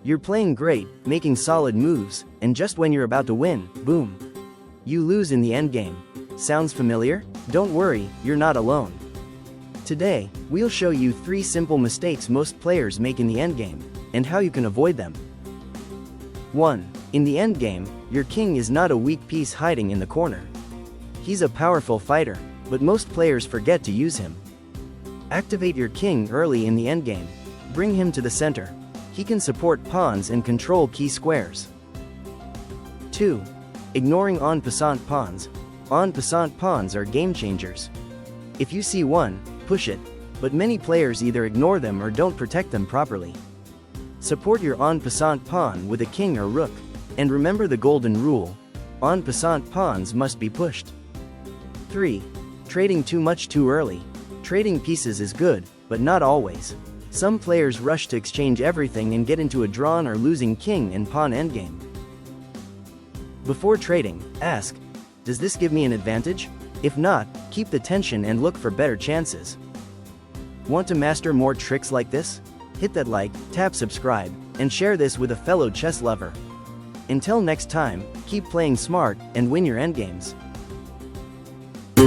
You're playing great, making solid moves, and just when you're about to win, boom, you lose in the endgame. Sounds familiar? Don't worry, you're not alone. Today, we'll show you 3 simple mistakes most players make in the endgame, and how you can avoid them. 1. In the endgame, your king is not a weak piece hiding in the corner. He's a powerful fighter, but most players forget to use him. Activate your king early in the endgame. Bring him to the center. He can support pawns and control key squares. 2. Ignoring en passant pawns. En passant pawns are game changers. If you see one, push it, but many players either ignore them or don't protect them properly. Support your en passant pawn with a king or rook, and remember the golden rule: en passant pawns must be pushed. 3. Trading too much too early. Trading pieces is good, but not always. Some players rush to exchange everything and get into a drawn or losing king and pawn endgame. Before trading, ask, does this give me an advantage? If not, keep the tension and look for better chances. Want to master more tricks like this? Hit that like, tap subscribe, and share this with a fellow chess lover. Until next time, keep playing smart and win your endgames.